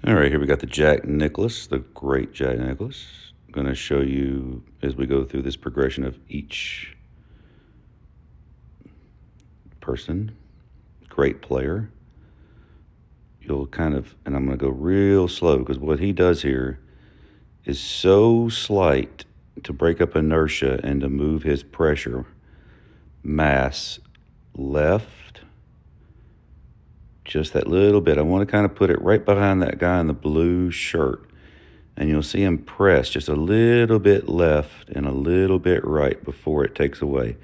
All right, here we got the Jack Nicklaus, the great Jack Nicklaus. I'm going to show you as we go through this progression of each person. Great player. You'll kind of, and I'm going to go real slow because what he does here is so slight to break up inertia and to move his pressure mass left just that little bit. I want to kind of put it right behind that guy in the blue shirt, and you'll see him press just a little bit left and a little bit right before it takes away.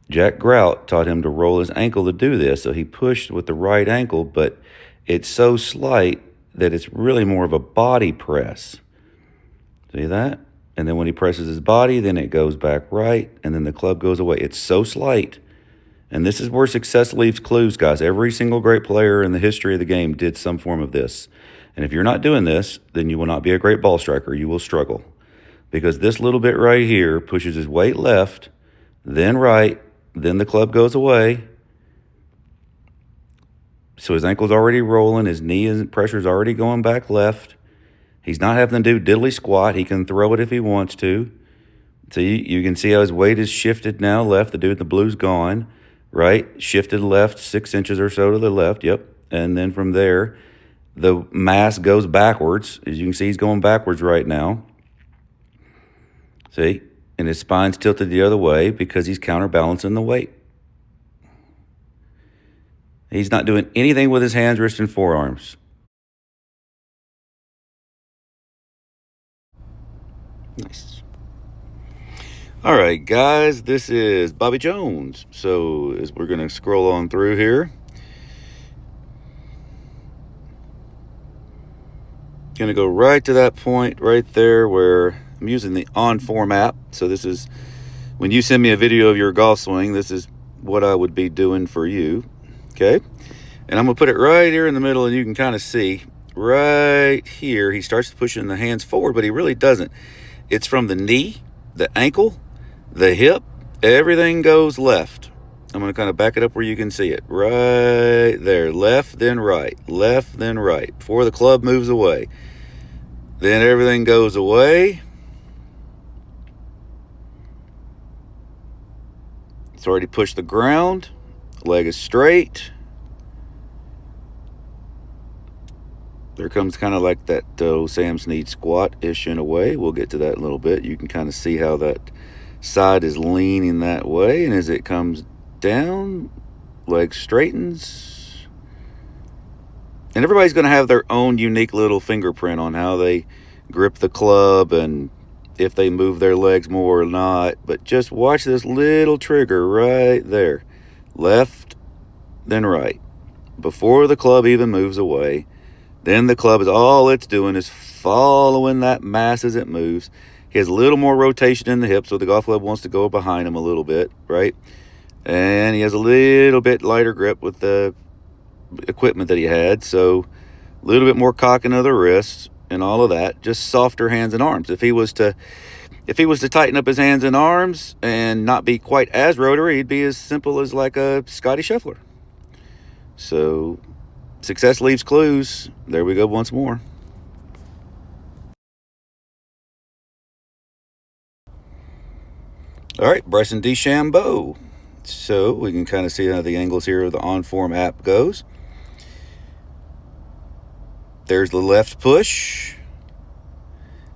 Jack Grout taught him to roll his ankle to do this, so he pushed with the right ankle, but it's so slight that it's really more of a body press. See that? And then when he presses his body, then it goes back right, and then the club goes away. It's so slight. And this is where success leaves clues, guys. Every single great player in the history of the game did some form of this. And if you're not doing this, then you will not be a great ball striker. You will struggle. Because this little bit right here pushes his weight left, then right, then the club goes away. So his ankle's already rolling. His knee pressure's already going back left. He's not having to do diddly squat. He can throw it if he wants to. So you can see how his weight is shifted now left. The dude in the blue's gone. Right, shifted left 6 inches or so to the left, yep. And then from there, the mass goes backwards. As you can see, he's going backwards right now. See? And his spine's tilted the other way because he's counterbalancing the weight. He's not doing anything with his hands, wrists, and forearms. Nice. All right, guys, this is Bobby Jones. So as we're going to scroll on through here, going to go right to that point right there where I'm using the On-Form app. So this is, when you send me a video of your golf swing, this is what I would be doing for you, okay? And I'm going to put it right here in the middle, and you can kind of see right here, he starts pushing the hands forward, but he really doesn't. It's from the knee, the ankle, the hip, everything goes left. I'm going to kind of back it up where you can see it. Right there. Left, then right. Left, then right. Before the club moves away. Then everything goes away. It's already pushed the ground. Leg is straight. There comes kind of like that Sam Snead squat-ish in a way. We'll get to that in a little bit. You can kind of see how that side is leaning that way, and as it comes down, leg straightens. And everybody's going to have their own unique little fingerprint on how they grip the club and if they move their legs more or not. But just watch this little trigger right there. Left, then right. Before the club even moves away. Then the club is all it's doing is following that mass as it moves. He has a little more rotation in the hip, so the golf club wants to go behind him a little bit, right? And he has a little bit lighter grip with the equipment that he had, so a little bit more cocking of the wrists and all of that. Just softer hands and arms. If he was to tighten up his hands and arms and not be quite as rotary, he'd be as simple as like a Scotty Scheffler. So success leaves clues. There we go once more. All right, Bryson DeChambeau. So we can kind of see how the angles here of the On-Form app goes. There's the left push.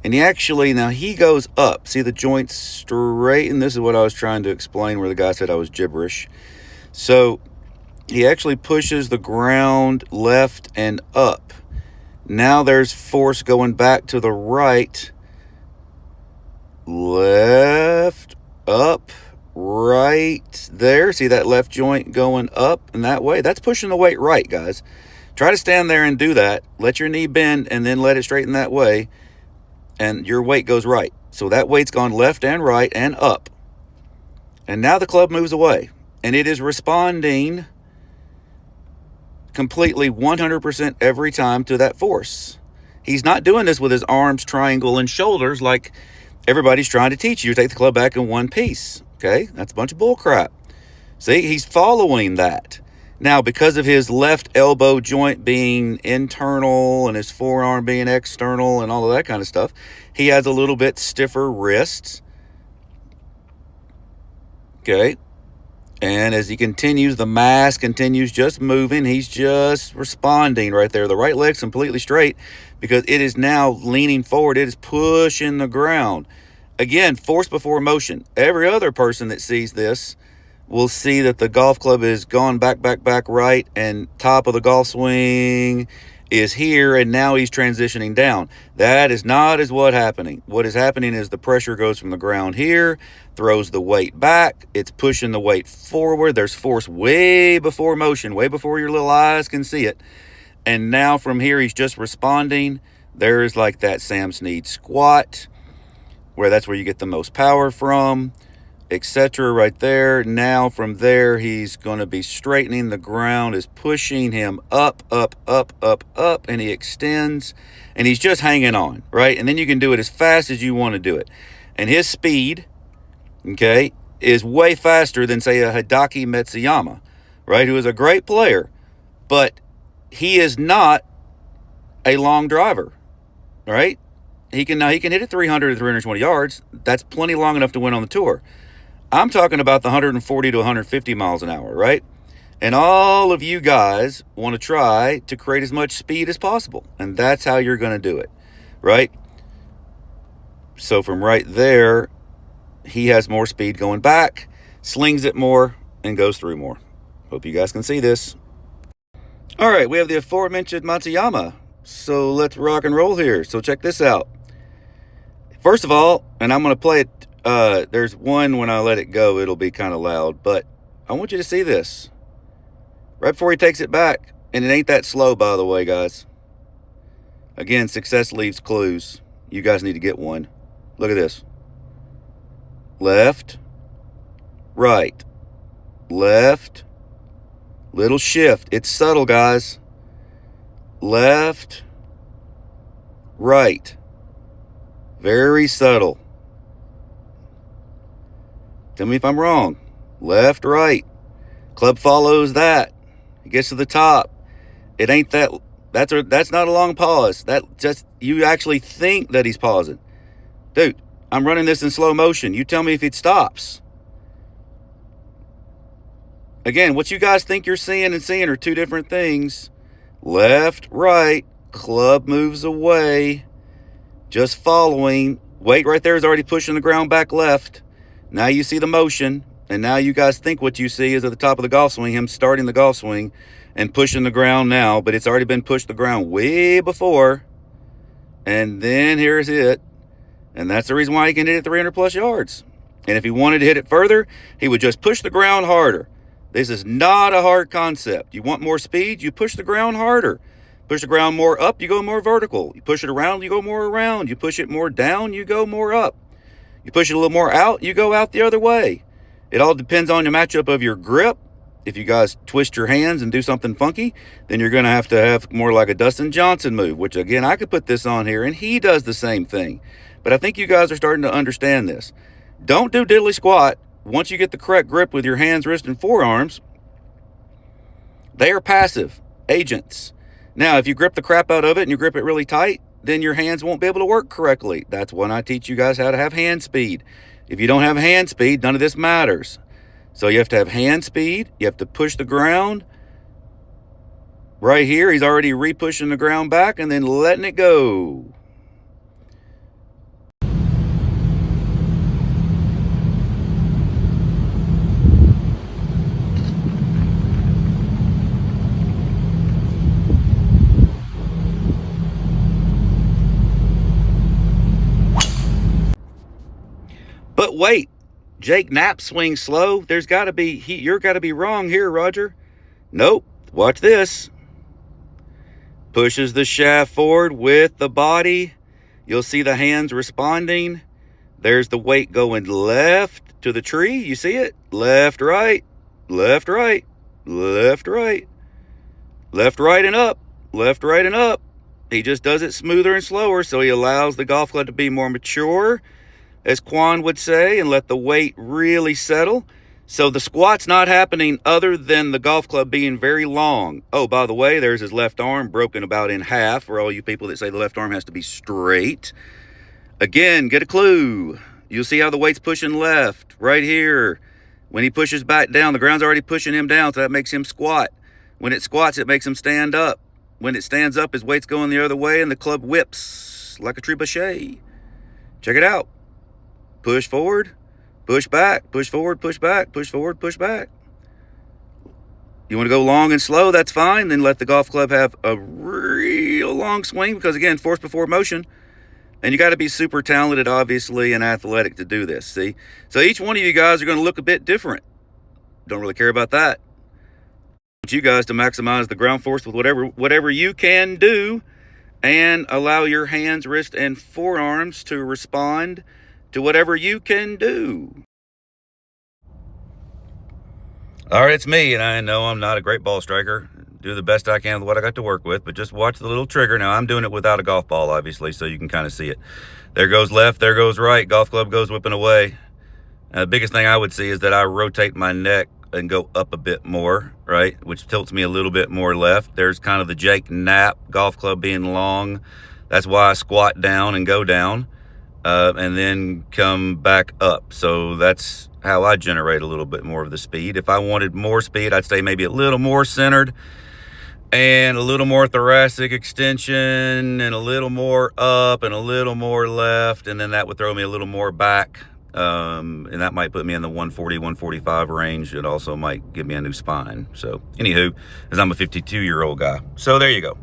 And now he goes up. See the joints straight? And this is what I was trying to explain where the guy said I was gibberish. So he actually pushes the ground left and up. Now there's force going back to the right. Left, up, right there. See that left joint going up and that way? That's pushing the weight right, guys. Try to stand there and do that. Let your knee bend and then let it straighten that way. And your weight goes right. So that weight's gone left and right and up. And now the club moves away. And it is responding completely 100% every time to that force. He's not doing this with his arms, triangle, and shoulders like everybody's trying to teach you. Take the club back in one piece. Okay? That's a bunch of bull crap. See, he's following that. Now, because of his left elbow joint being internal and his forearm being external and all of that kind of stuff, he has a little bit stiffer wrists. Okay. And as he continues, the mass continues just moving. He's just responding right there. The right leg's completely straight because it is now leaning forward. It is pushing the ground. Again, force before motion. Every other person that sees this will see that the golf club is gone back, right, and top of the golf swing is here, and now he's transitioning down. That is not what's happening. What is happening is the pressure goes from the ground here, throws the weight back, it's pushing the weight forward. There's force way before motion, way before your little eyes can see it. And now from here, he's just responding. There's like that Sam Snead squat, where that's where you get the most power from, etc. right there. Now from there, he's going to be straightening. The ground is pushing him up, and he extends, and he's just hanging on, right? And then you can do it as fast as you want to do it. And his speed, okay, is way faster than, say, a Hideki Matsuyama, right, who is a great player, but he is not a long driver, right? He can hit it 300 to 320 yards. That's plenty long enough to win on the tour. I'm talking about the 140 to 150 miles an hour, right? And all of you guys want to try to create as much speed as possible. And that's how you're going to do it, right? So from right there, he has more speed going back, slings it more, and goes through more. Hope you guys can see this. All right, we have the aforementioned Matsuyama. So let's rock and roll here. So check this out. First of all, and I'm going to play it. There's one when I let it go, it'll be kind of loud, but I want you to see this. Right before he takes it back, and it ain't that slow, by the way, guys. Again, success leaves clues. You guys need to get one. Look at this. Left, right, left, little shift. It's subtle, guys. Left, right. Very subtle. Tell me if I'm wrong. Left, right. Club follows that. It gets to the top. It ain't that. That's not a long pause. That just, you actually think that he's pausing. Dude, I'm running this in slow motion. You tell me if it stops. Again, what you guys think you're seeing and seeing are two different things. Left, right. Club moves away. Just following. Weight right there is already pushing the ground back left. Now you see the motion, and now you guys think what you see is at the top of the golf swing, him starting the golf swing and pushing the ground now, but it's already been pushed the ground way before. And then here's it. And that's the reason why he can hit it 300 plus yards. And if he wanted to hit it further, he would just push the ground harder. This is not a hard concept. You want more speed, you push the ground harder. Push the ground more up, you go more vertical. You push it around, you go more around. You push it more down, you go more up. You push it a little more out, you go out the other way. It all depends on the matchup of your grip. If you guys twist your hands and do something funky, then you're going to have more like a Dustin Johnson move, which again, I could put this on here and he does the same thing. But I think you guys are starting to understand this. Don't do diddly squat. Once you get the correct grip with your hands, wrists, and forearms, they are passive agents. Now, if you grip the crap out of it and you grip it really tight, then your hands won't be able to work correctly. That's when I teach you guys how to have hand speed. If you don't have hand speed, none of this matters. So you have to have hand speed. You have to push the ground. Right here, he's already re-pushing the ground back and then letting it go. But wait, Jake Knapp swings slow. There's got to be, you're got to be wrong here, Roger. Nope. Watch this. Pushes the shaft forward with the body. You'll see the hands responding. There's the weight going left to the tree. You see it? Left, right, left, right, left, right, left, right, and up, left, right, and up. He just does it smoother and slower, so he allows the golf club to be more mature, as Quan would say, and let the weight really settle. So the squat's not happening other than the golf club being very long. Oh, by the way, there's his left arm broken about in half for all you people that say the left arm has to be straight. Again, get a clue. You'll see how the weight's pushing left right here. When he pushes back down, the ground's already pushing him down, so that makes him squat. When it squats, it makes him stand up. When it stands up, his weight's going the other way, and the club whips like a trebuchet. Check it out. Push forward, push back, push forward, push back, push forward, push back. You want to go long and slow, that's fine. Then let the golf club have a real long swing because, again, force before motion. And you got to be super talented, obviously, and athletic to do this, see? So each one of you guys are going to look a bit different. Don't really care about that. I want you guys to maximize the ground force with whatever you can do and allow your hands, wrists, and forearms to respond to whatever you can do. All right, it's me, and I know I'm not a great ball striker. Do the best I can with what I got to work with, but just watch the little trigger. Now, I'm doing it without a golf ball, obviously, so you can kind of see it. There goes left, there goes right. Golf club goes whipping away. The biggest thing I would see is that I rotate my neck and go up a bit more, right, which tilts me a little bit more left. There's kind of the Jake Knapp, golf club being long. That's why I squat down and go down and then come back up. So that's how I generate a little bit more of the speed. If I wanted more speed, I'd say maybe a little more centered and a little more thoracic extension and a little more up and a little more left, and then that would throw me a little more back, and that might put me in the 140, 145 range. It also might give me a new spine. So anywho, as I'm a 52-year-old guy. So there you go.